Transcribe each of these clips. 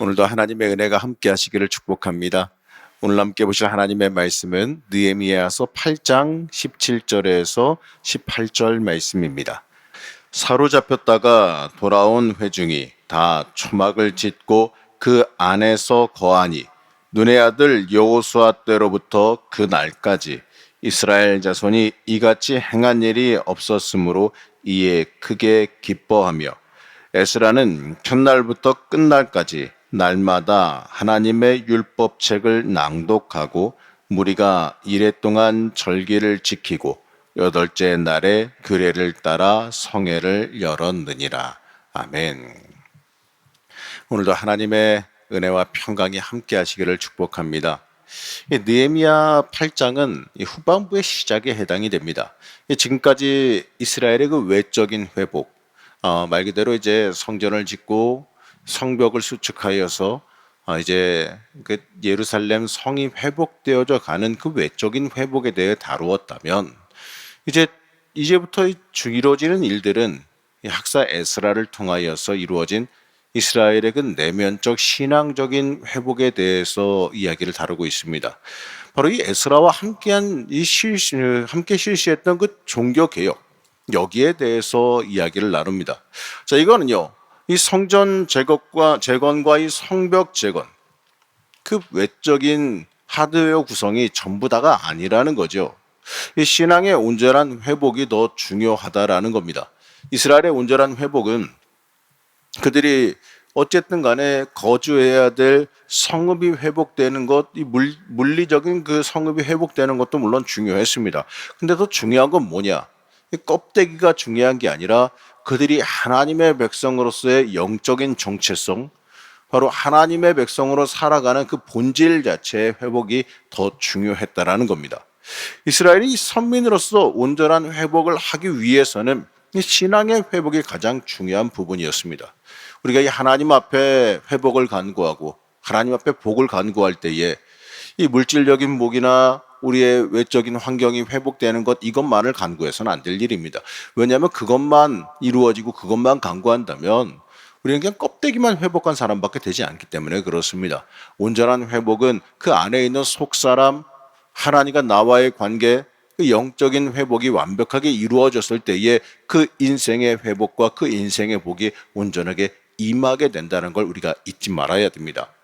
오늘도 하나님의 은혜가 함께 하시기를 축복합니다. 오늘 함께 보실 하나님의 말씀은 느헤미야서 8장 17절에서 18절 말씀입니다. 사로잡혔다가 돌아온 회중이 다 초막을 짓고 그 안에서 거하니 눈의 아들 여호수아 때로부터 그 날까지 이스라엘 자손이 이같이 행한 일이 없었으므로 이에 크게 기뻐하며 에스라는 첫날부터 끝날까지 날마다 하나님의 율법책을 낭독하고 무리가 이레 동안 절기를 지키고 여덟째 날에 규례를 따라 성회를 열었느니라. 아멘. 오늘도 하나님의 은혜와 평강이 함께 하시기를 축복합니다. 느헤미야 8장은 후반부의 시작에 해당이 됩니다. 지금까지 이스라엘의 그 외적인 회복, 말 그대로 이제 성전을 짓고 성벽을 수축하여서 이제 그 예루살렘 성이 회복되어져 가는 그 외적인 회복에 대해 다루었다면 이제부터 이루어지는 일들은 학사 에스라를 통하여서 이루어진 이스라엘의 그 내면적 신앙적인 회복에 대해서 이야기를 다루고 있습니다. 바로 이 에스라와 함께 실시했던 그 종교 개혁, 여기에 대해서 이야기를 나눕니다. 자, 이거는요, 이 성전 재건과 이 성벽 재건, 그 외적인 하드웨어 구성이 전부 다가 아니라는 거죠. 이 신앙의 온전한 회복이 더 중요하다라는 겁니다. 이스라엘의 온전한 회복은 그들이 어쨌든 간에 거주해야 될 성읍이 회복되는 것, 이 물리적인 그 성읍이 회복되는 것도 물론 중요했습니다. 근데 더 중요한 건 뭐냐? 이 껍데기가 중요한 게 아니라 그들이 하나님의 백성으로서의 영적인 정체성, 바로 하나님의 백성으로 살아가는 그 본질 자체의 회복이 더 중요했다라는 겁니다. 이스라엘이 선민으로서 온전한 회복을 하기 위해서는 이 신앙의 회복이 가장 중요한 부분이었습니다. 우리가 이 하나님 앞에 회복을 간구하고 하나님 앞에 복을 간구할 때에 이 물질적인 복이나 우리의 외적인 환경이 회복되는 것, 이것만을 간구해서는 안 될 일입니다. 왜냐하면 그것만 이루어지고 그것만 간구한다면 우리는 그냥 껍데기만 회복한 사람밖에 되지 않기 때문에 그렇습니다. 온전한 회복은 그 안에 있는 속사람, 하나님과 나와의 관계, 그 영적인 회복이 완벽하게 이루어졌을 때에 그 인생의 회복과 그 인생의 복이 온전하게 임하게 된다는 걸 우리가 잊지 말아야 됩니다.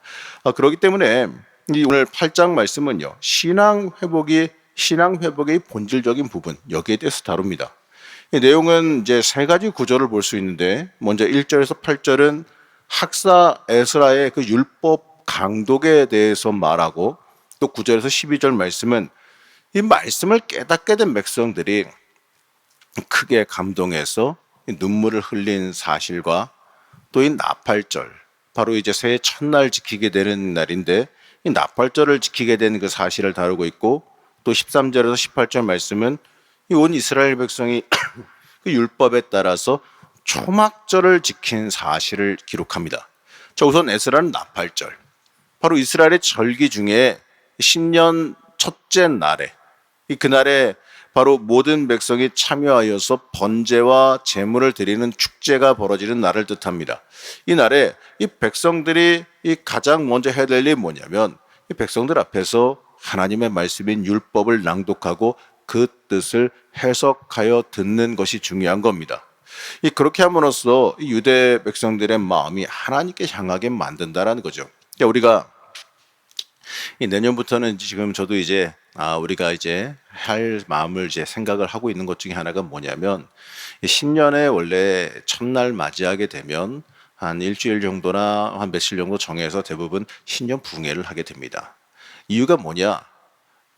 그렇기 때문에 오늘 8장 말씀은요, 신앙 회복의 본질적인 부분, 여기에 대해서 다룹니다. 이 내용은 이제 세 가지 구조를 볼 수 있는데, 먼저 1절에서 8절은 학사 에스라의 그 율법 강독에 대해서 말하고, 또 9절에서 12절 말씀은 이 말씀을 깨닫게 된 백성들이 크게 감동해서 눈물을 흘린 사실과, 또 이 나팔절, 바로 이제 새해 첫날 지키게 되는 날인데 이 나팔절을 지키게 된 그 사실을 다루고 있고, 또 13절에서 18절 말씀은 이 온 이스라엘 백성이 그 율법에 따라서 초막절을 지킨 사실을 기록합니다. 자, 우선 에스라는 나팔절, 바로 이스라엘의 절기 중에 신년 첫째 날에, 그날에 바로 모든 백성이 참여하여서 번제와 제물을 드리는 축제가 벌어지는 날을 뜻합니다. 이 날에 이 백성들이 가장 먼저 해야 될 일이 뭐냐면, 이 백성들 앞에서 하나님의 말씀인 율법을 낭독하고 그 뜻을 해석하여 듣는 것이 중요한 겁니다. 그렇게 함으로써 유대 백성들의 마음이 하나님께 향하게 만든다라는 거죠. 우리가 내년부터는 지금 저도 이제 우리가 이제 할 마음을 이제 생각을 하고 있는 것 중에 하나가 뭐냐면, 신년에 원래 첫날 맞이하게 되면 한 일주일 정도나 한 며칠 정도 정해서 대부분 신년 부흥회를 하게 됩니다. 이유가 뭐냐?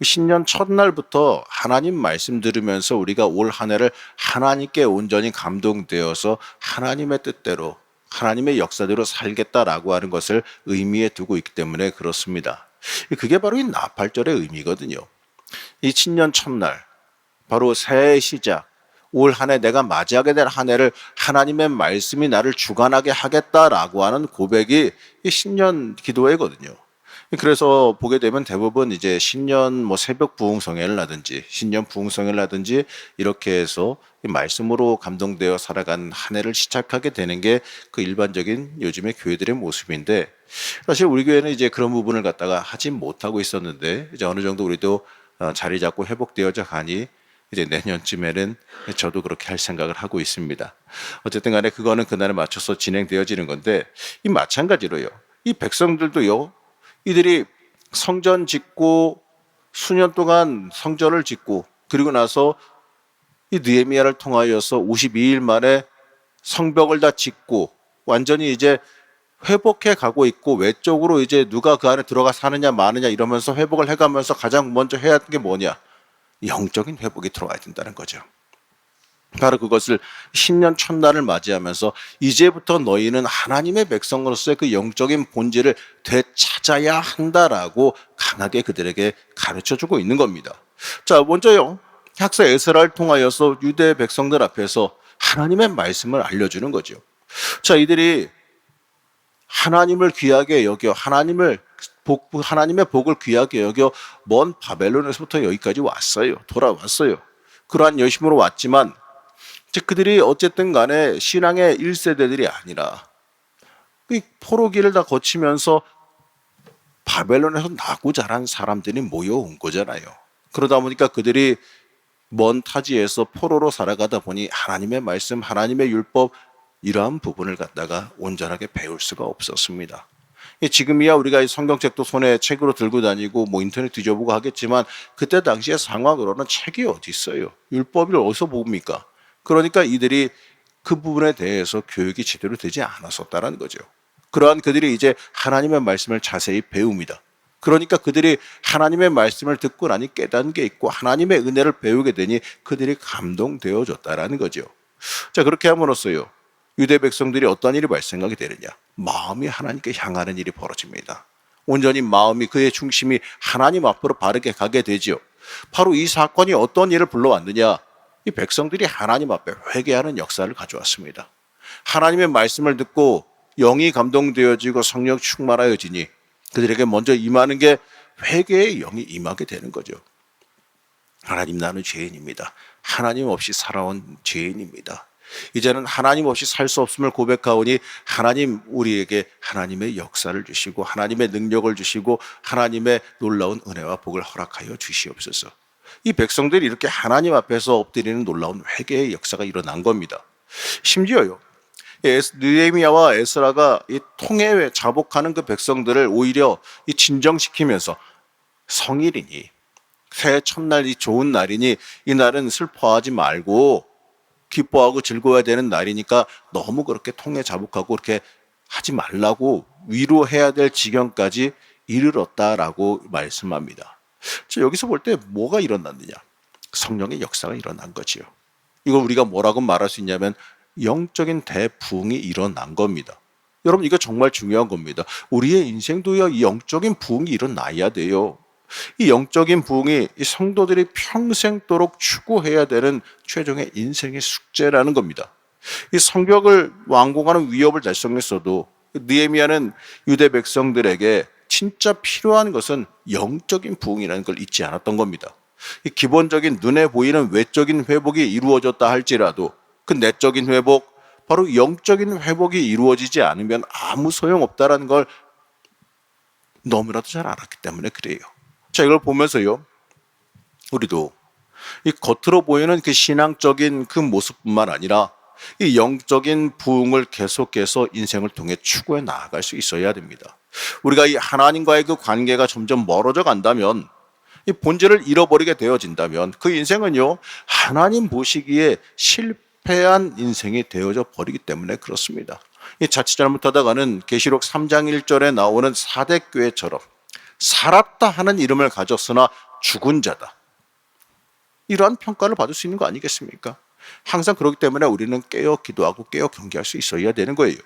신년 첫날부터 하나님 말씀 들으면서 우리가 올 한 해를 하나님께 온전히 감동되어서 하나님의 뜻대로, 하나님의 역사대로 살겠다라고 하는 것을 의미에 두고 있기 때문에 그렇습니다. 그게 바로 이 나팔절의 의미거든요. 이 신년 첫날, 바로 새해의 시작, 올 한 해 내가 맞이하게 될 한 해를 하나님의 말씀이 나를 주관하게 하겠다라고 하는 고백이 이 신년 기도회거든요. 그래서 보게 되면 대부분 이제 신년 뭐 새벽 부흥성회라든지 신년 부흥성회라든지 이렇게 해서 이 말씀으로 감동되어 살아간 한 해를 시작하게 되는 게 그 일반적인 요즘의 교회들의 모습인데, 사실 우리 교회는 이제 그런 부분을 갖다가 하지 못하고 있었는데 이제 어느 정도 우리도 자리 잡고 회복되어져 가니 이제 내년쯤에는 저도 그렇게 할 생각을 하고 있습니다. 어쨌든 간에 그거는 그날에 맞춰서 진행되어지는 건데, 이 마찬가지로요, 이 백성들도요, 이들이 성전 짓고 수년 동안 성전을 짓고 그리고 나서 이 느헤미야를 통하여서 52일 만에 성벽을 다 짓고 완전히 이제 회복해 가고 있고, 외적으로 이제 누가 그 안에 들어가 사느냐 마느냐 이러면서 회복을 해가면서 가장 먼저 해야 하는 게 뭐냐? 영적인 회복이 들어와야 된다는 거죠. 바로 그것을 신년 첫날을 맞이하면서 이제부터 너희는 하나님의 백성으로서의 그 영적인 본질을 되찾아야 한다라고 강하게 그들에게 가르쳐주고 있는 겁니다. 자, 먼저요, 학사 에스라를 통하여서 유대 백성들 앞에서 하나님의 말씀을 알려주는 거죠. 자, 이들이 하나님을 귀하게 여겨 하나님의 복을 귀하게 여겨 먼 바벨론에서부터 여기까지 왔어요. 돌아왔어요. 그러한 여심으로 왔지만 그들이 어쨌든 간에 신앙의 1세대들이 아니라 이 포로기를 다 거치면서 바벨론에서 나고 자란 사람들이 모여온 거잖아요. 그러다 보니까 그들이 먼 타지에서 포로로 살아가다 보니 하나님의 말씀, 하나님의 율법, 이러한 부분을 갖다가 온전하게 배울 수가 없었습니다. 지금이야 우리가 성경책도 손에 책으로 들고 다니고 뭐 인터넷 뒤져보고 하겠지만, 그때 당시의 상황으로는 책이 어디 있어요? 율법을 어디서 봅니까? 그러니까 이들이 그 부분에 대해서 교육이 제대로 되지 않았었다는 거죠. 그러한 그들이 이제 하나님의 말씀을 자세히 배웁니다. 그러니까 그들이 하나님의 말씀을 듣고 나니 깨닫는 게 있고 하나님의 은혜를 배우게 되니 그들이 감동되어졌다라는 거죠. 자, 그렇게 함으로써요, 유대 백성들이 어떤 일이 발생하게 되느냐? 마음이 하나님께 향하는 일이 벌어집니다. 온전히 마음이, 그의 중심이 하나님 앞으로 바르게 가게 되죠. 바로 이 사건이 어떤 일을 불러왔느냐? 이 백성들이 하나님 앞에 회개하는 역사를 가져왔습니다. 하나님의 말씀을 듣고 영이 감동되어지고 성령 충만하여지니 그들에게 먼저 임하는 게 회개의 영이 임하게 되는 거죠. 하나님, 나는 죄인입니다. 하나님 없이 살아온 죄인입니다. 이제는 하나님 없이 살 수 없음을 고백하오니 하나님, 우리에게 하나님의 역사를 주시고 하나님의 능력을 주시고 하나님의 놀라운 은혜와 복을 허락하여 주시옵소서. 이 백성들이 이렇게 하나님 앞에서 엎드리는 놀라운 회개의 역사가 일어난 겁니다. 심지어요, 느헤미야와 에스라가 이 통에 자복하는 그 백성들을 오히려 이 진정시키면서 성일이니, 새해 첫날 이 좋은 날이니 이 날은 슬퍼하지 말고 기뻐하고 즐거워야 되는 날이니까 너무 그렇게 통에 자복하고 그렇게 하지 말라고 위로해야 될 지경까지 이르렀다라고 말씀합니다. 여기서 볼 때 뭐가 일어났느냐? 성령의 역사가 일어난 거지요. 이걸 우리가 뭐라고 말할 수 있냐면 영적인 대부흥이 일어난 겁니다. 여러분, 이거 정말 중요한 겁니다. 우리의 인생도요, 이 영적인 부흥이 일어나야 돼요. 이 영적인 부흥이 이 성도들이 평생도록 추구해야 되는 최종의 인생의 숙제라는 겁니다. 이 성벽을 완공하는 위협을 달성했어도 느헤미야는 유대 백성들에게 진짜 필요한 것은 영적인 부흥이라는 걸 잊지 않았던 겁니다. 이 기본적인 눈에 보이는 외적인 회복이 이루어졌다 할지라도 그 내적인 회복, 바로 영적인 회복이 이루어지지 않으면 아무 소용없다는 걸 너무나도 잘 알았기 때문에 그래요. 자, 이걸 보면서요, 우리도 이 겉으로 보이는 그 신앙적인 그 모습뿐만 아니라 이 영적인 부흥을 계속해서 인생을 통해 추구해 나아갈 수 있어야 됩니다. 우리가 이 하나님과의 그 관계가 점점 멀어져 간다면, 이 본질을 잃어버리게 되어진다면 그 인생은요, 하나님 보시기에 실패한 인생이 되어져 버리기 때문에 그렇습니다. 이 자칫 잘못하다가는 계시록 3장 1절에 나오는 사대교회처럼 살았다 하는 이름을 가졌으나 죽은 자다, 이러한 평가를 받을 수 있는 거 아니겠습니까? 항상 그렇기 때문에 우리는 깨어 기도하고 깨어 경계할 수 있어야 되는 거예요.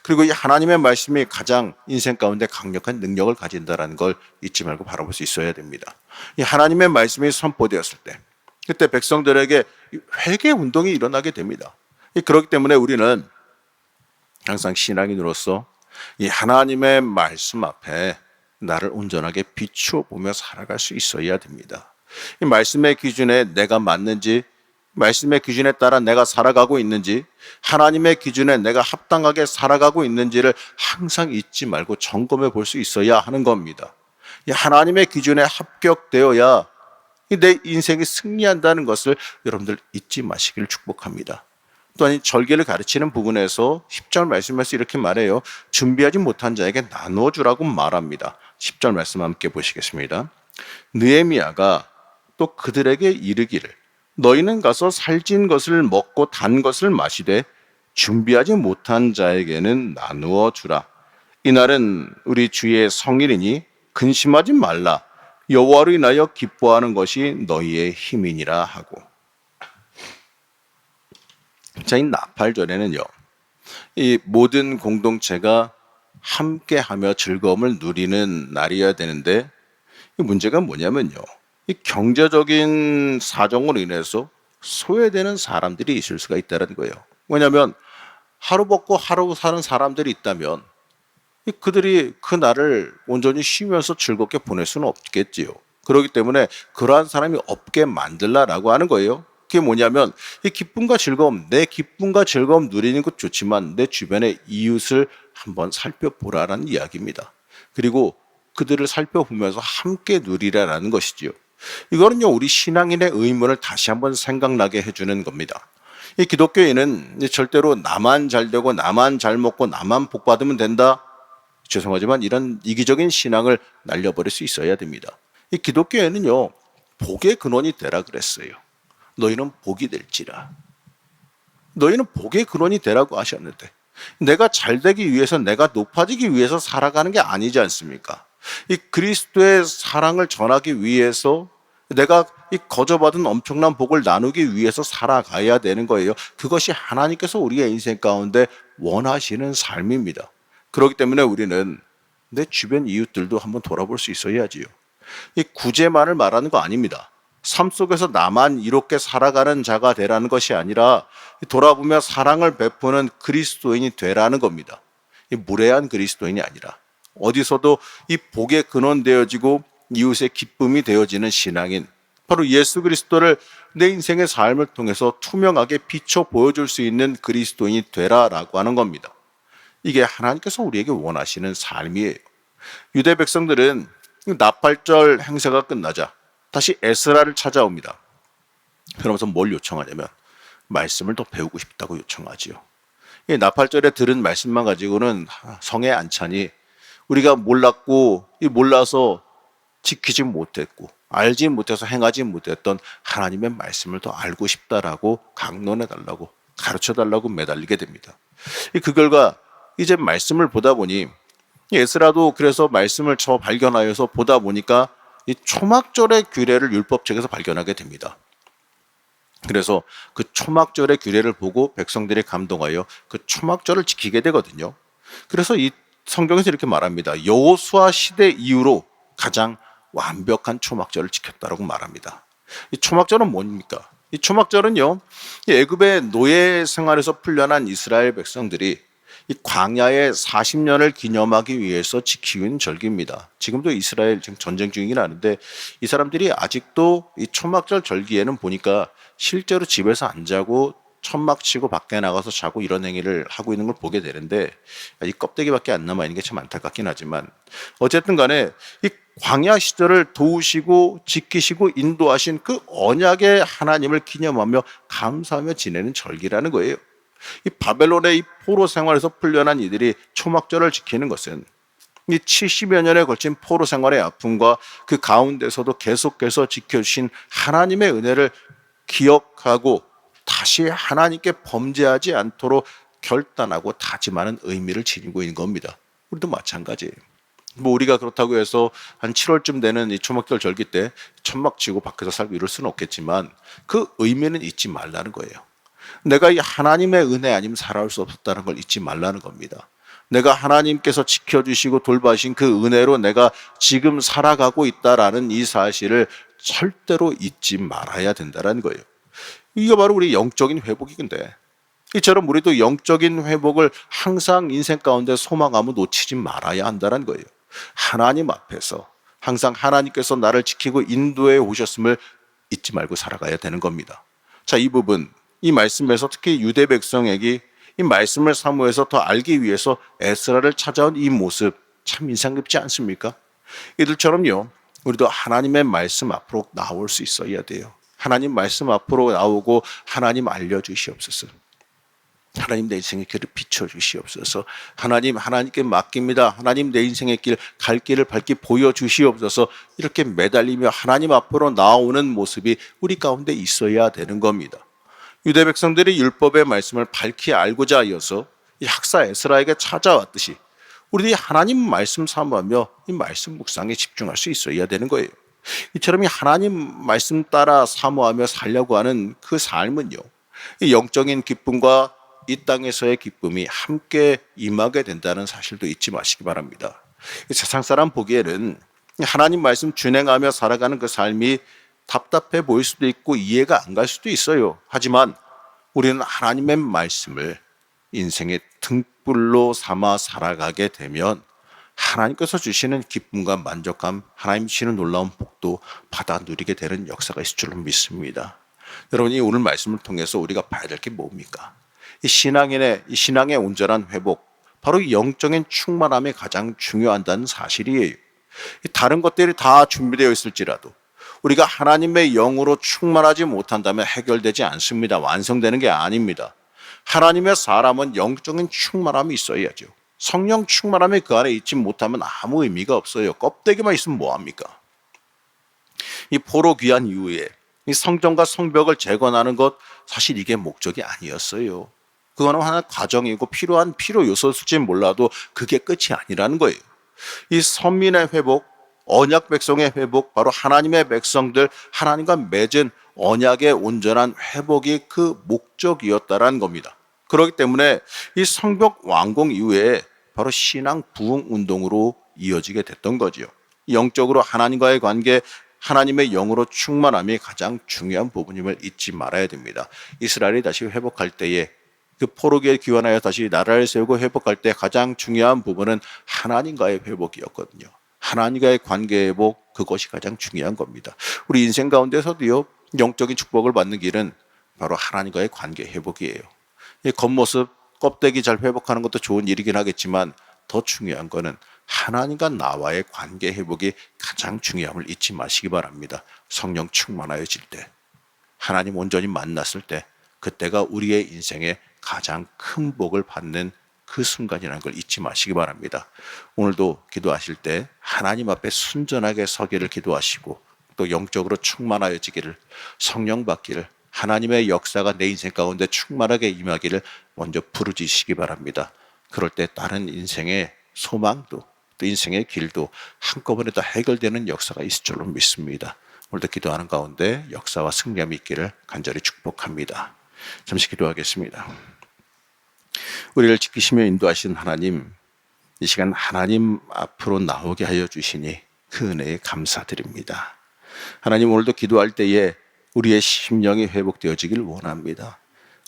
그리고 이 하나님의 말씀이 가장 인생 가운데 강력한 능력을 가진다는 걸 잊지 말고 바라볼 수 있어야 됩니다. 이 하나님의 말씀이 선포되었을 때 그때 백성들에게 회개 운동이 일어나게 됩니다. 그렇기 때문에 우리는 항상 신앙인으로서 이 하나님의 말씀 앞에 나를 온전하게 비추어 보며 살아갈 수 있어야 됩니다. 이 말씀의 기준에 내가 맞는지, 말씀의 기준에 따라 내가 살아가고 있는지, 하나님의 기준에 내가 합당하게 살아가고 있는지를 항상 잊지 말고 점검해 볼 수 있어야 하는 겁니다. 이 하나님의 기준에 합격되어야 내 인생이 승리한다는 것을 여러분들 잊지 마시기를 축복합니다. 또한 이 절기를 가르치는 부분에서 10절 말씀에서 이렇게 말해요. 준비하지 못한 자에게 나누어 주라고 말합니다. 10절 말씀 함께 보시겠습니다. 느헤미야가 또 그들에게 이르기를 너희는 가서 살찐 것을 먹고 단 것을 마시되 준비하지 못한 자에게는 나누어 주라. 이날은 우리 주의 성일이니 근심하지 말라. 여호와로 인하여 기뻐하는 것이 너희의 힘이니라 하고. 자, 이 나팔절에는요, 이 모든 공동체가 함께하며 즐거움을 누리는 날이어야 되는데, 이 문제가 뭐냐면요, 이 경제적인 사정으로 인해서 소외되는 사람들이 있을 수가 있다는 거예요. 왜냐하면 하루 먹고 하루 사는 사람들이 있다면 그들이 그 날을 온전히 쉬면서 즐겁게 보낼 수는 없겠지요. 그렇기 때문에 그러한 사람이 없게 만들라라고 하는 거예요. 그게 뭐냐면 이 기쁨과 즐거움, 내 기쁨과 즐거움 누리는 것 좋지만 내 주변의 이웃을 한번 살펴보라라는 이야기입니다. 그리고 그들을 살펴보면서 함께 누리라라는 것이지요. 이거는요, 우리 신앙인의 의무를 다시 한번 생각나게 해주는 겁니다. 이 기독교인은 절대로 나만 잘 되고 나만 잘 먹고 나만 복 받으면 된다. 죄송하지만 이런 이기적인 신앙을 날려버릴 수 있어야 됩니다. 이 기독교에는요, 복의 근원이 되라 그랬어요. 너희는 복이 될지라. 너희는 복의 근원이 되라고 하셨는데 내가 잘 되기 위해서, 내가 높아지기 위해서 살아가는 게 아니지 않습니까? 이 그리스도의 사랑을 전하기 위해서 내가 이 거저받은 엄청난 복을 나누기 위해서 살아가야 되는 거예요. 그것이 하나님께서 우리의 인생 가운데 원하시는 삶입니다. 그렇기 때문에 우리는 내 주변 이웃들도 한번 돌아볼 수 있어야지요. 이 구제만을 말하는 거 아닙니다. 삶 속에서 나만 이롭게 살아가는 자가 되라는 것이 아니라 돌아보며 사랑을 베푸는 그리스도인이 되라는 겁니다. 이 무례한 그리스도인이 아니라 어디서도 이 복의 근원 되어지고 이웃의 기쁨이 되어지는 신앙인, 바로 예수 그리스도를 내 인생의 삶을 통해서 투명하게 비춰 보여줄 수 있는 그리스도인이 되라라고 하는 겁니다. 이게 하나님께서 우리에게 원하시는 삶이에요. 유대 백성들은 나팔절 행사가 끝나자 다시 에스라를 찾아옵니다. 그러면서 뭘 요청하냐면 말씀을 더 배우고 싶다고 요청하지요. 이 나팔절에 들은 말씀만 가지고는 성에 안 차니 우리가 몰랐고 몰라서 지키지 못했고 알지 못해서 행하지 못했던 하나님의 말씀을 더 알고 싶다라고 강론해달라고 가르쳐달라고 매달리게 됩니다. 그 결과 이제 말씀을 보다 보니 에스라도 그래서 말씀을 발견하여서 보다 보니까 이 초막절의 규례를 율법책에서 발견하게 됩니다. 그래서 그 초막절의 규례를 보고 백성들이 감동하여 그 초막절을 지키게 되거든요. 그래서 이 성경에서 이렇게 말합니다. 여호수아 시대 이후로 가장 완벽한 초막절을 지켰다라고 말합니다. 이 초막절은 뭡니까? 이 초막절은요, 이 애굽의 노예 생활에서 풀려난 이스라엘 백성들이 이 광야의 40년을 기념하기 위해서 지키고 있는 절기입니다. 지금도 이스라엘 지금 전쟁 중이긴 하는데 이 사람들이 아직도 이 초막절 절기에는 보니까 실제로 집에서 안 자고 천막 치고 밖에 나가서 자고 이런 행위를 하고 있는 걸 보게 되는데 이 껍데기밖에 안 남아 있는 게 참 안타깝긴 하지만 어쨌든 간에 이 광야 시절을 도우시고 지키시고 인도하신 그 언약의 하나님을 기념하며 감사하며 지내는 절기라는 거예요. 이 바벨론의 이 포로 생활에서 풀려난 이들이 초막절을 지키는 것은 이 70여 년에 걸친 포로 생활의 아픔과 그 가운데서도 계속해서 지켜주신 하나님의 은혜를 기억하고 다시 하나님께 범죄하지 않도록 결단하고 다짐하는 의미를 지니고 있는 겁니다. 우리도 마찬가지예요. 우리가 그렇다고 해서 한 7월쯤 되는 이 초막절 절기 때 천막 치고 밖에서 살고 이럴 수는 없겠지만 그 의미는 잊지 말라는 거예요. 내가 이 하나님의 은혜 아니면 살아올 수 없었다는 걸 잊지 말라는 겁니다. 내가 하나님께서 지켜주시고 돌봐신 그 은혜로 내가 지금 살아가고 있다라는 이 사실을 절대로 잊지 말아야 된다는 거예요. 이게 바로 우리 영적인 회복인데 이처럼 우리도 영적인 회복을 항상 인생 가운데 소망하며 놓치지 말아야 한다는 거예요. 하나님 앞에서 항상 하나님께서 나를 지키고 인도해 오셨음을 잊지 말고 살아가야 되는 겁니다. 자, 이 부분, 이 말씀에서 특히 유대 백성에게 이 말씀을 사모해서 더 알기 위해서 에스라를 찾아온 이 모습 참 인상 깊지 않습니까? 이들처럼요, 우리도 하나님의 말씀 앞으로 나올 수 있어야 돼요. 하나님 말씀 앞으로 나오고 하나님 알려주시옵소서. 하나님 내 인생의 길을 비춰주시옵소서. 하나님, 하나님께 맡깁니다. 하나님 내 인생의 길, 갈 길을 밝히 보여주시옵소서. 이렇게 매달리며 하나님 앞으로 나오는 모습이 우리 가운데 있어야 되는 겁니다. 유대 백성들이 율법의 말씀을 밝히 알고자 하여서 이 학사 에스라에게 찾아왔듯이 우리들이 하나님 말씀 사모하며 이 말씀 묵상에 집중할 수 있어야 되는 거예요. 이처럼 이 하나님 말씀 따라 사모하며 살려고 하는 그 삶은요, 이 영적인 기쁨과 이 땅에서의 기쁨이 함께 임하게 된다는 사실도 잊지 마시기 바랍니다. 세상 사람 보기에는 하나님 말씀 준행하며 살아가는 그 삶이 답답해 보일 수도 있고 이해가 안 갈 수도 있어요. 하지만 우리는 하나님의 말씀을 인생의 등불로 삼아 살아가게 되면 하나님께서 주시는 기쁨과 만족감, 하나님 주시는 놀라운 복도 받아 누리게 되는 역사가 있을 줄로 믿습니다. 여러분이 오늘 말씀을 통해서 우리가 봐야 될 게 뭡니까? 이 신앙의 온전한 회복, 바로 이 영적인 충만함이 가장 중요하다는 사실이에요. 다른 것들이 다 준비되어 있을지라도 우리가 하나님의 영으로 충만하지 못한다면 해결되지 않습니다. 완성되는 게 아닙니다. 하나님의 사람은 영적인 충만함이 있어야죠. 성령 충만함이 그 안에 있지 못하면 아무 의미가 없어요. 껍데기만 있으면 뭐합니까? 이 포로 귀환 이후에 이 성전과 성벽을 재건하는 것, 사실 이게 목적이 아니었어요. 그거는 하나의 과정이고 필요한 필요 요소일지 몰라도 그게 끝이 아니라는 거예요. 이 선민의 회복, 언약 백성의 회복, 바로 하나님의 백성들, 하나님과 맺은 언약의 온전한 회복이 그 목적이었다라는 겁니다. 그렇기 때문에 이 성벽 완공 이후에 바로 신앙 부흥 운동으로 이어지게 됐던 거죠. 영적으로 하나님과의 관계, 하나님의 영으로 충만함이 가장 중요한 부분임을 잊지 말아야 됩니다. 이스라엘이 다시 회복할 때에 그 포로기에 귀환하여 다시 나라를 세우고 회복할 때 가장 중요한 부분은 하나님과의 회복이었거든요. 하나님과의 관계 회복, 그것이 가장 중요한 겁니다. 우리 인생 가운데서도요, 영적인 축복을 받는 길은 바로 하나님과의 관계 회복이에요. 이 겉모습, 껍데기 잘 회복하는 것도 좋은 일이긴 하겠지만 더 중요한 거는 하나님과 나와의 관계 회복이 가장 중요함을 잊지 마시기 바랍니다. 성령 충만하여질 때, 하나님 온전히 만났을 때, 그때가 우리의 인생에 가장 큰 복을 받는 그 순간이라는 걸 잊지 마시기 바랍니다. 오늘도 기도하실 때 하나님 앞에 순전하게 서기를 기도하시고 또 영적으로 충만하여지기를, 성령 받기를, 하나님의 역사가 내 인생 가운데 충만하게 임하기를 먼저 부르짖으시기 바랍니다. 그럴 때 다른 인생의 소망도 또 인생의 길도 한꺼번에 다 해결되는 역사가 있을 줄로 믿습니다. 오늘도 기도하는 가운데 역사와 승리함이 있기를 간절히 축복합니다. 잠시 기도하겠습니다. 우리를 지키시며 인도하신 하나님, 이 시간 하나님 앞으로 나오게 하여 주시니 그 은혜에 감사드립니다. 하나님, 오늘도 기도할 때에 우리의 심령이 회복되어지길 원합니다.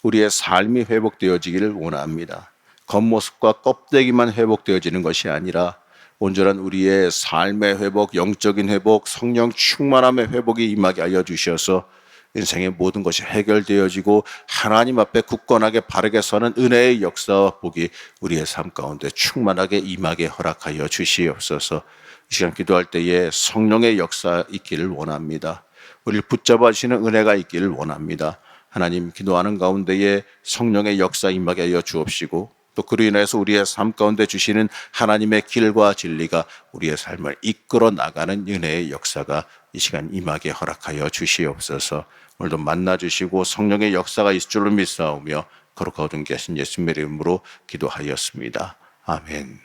우리의 삶이 회복되어지기를 원합니다. 겉모습과 껍데기만 회복되어지는 것이 아니라 온전한 우리의 삶의 회복, 영적인 회복, 성령 충만함의 회복이 임하게 하여 주셔서 인생의 모든 것이 해결되어지고 하나님 앞에 굳건하게 바르게 서는 은혜의 역사와 복이 우리의 삶 가운데 충만하게 임하게 허락하여 주시옵소서. 이 시간 기도할 때에 성령의 역사 있기를 원합니다. 우리를 붙잡아 주시는 은혜가 있기를 원합니다. 하나님, 기도하는 가운데에 성령의 역사 임하게 하여 주옵시고 또 그로 인해서 우리의 삶 가운데 주시는 하나님의 길과 진리가 우리의 삶을 이끌어 나가는 은혜의 역사가 이 시간 임하게 허락하여 주시옵소서. 오늘도 만나주시고 성령의 역사가 있을 줄로 믿사오며 거룩하오던 계신 예수님의 이름으로 기도하였습니다. 아멘.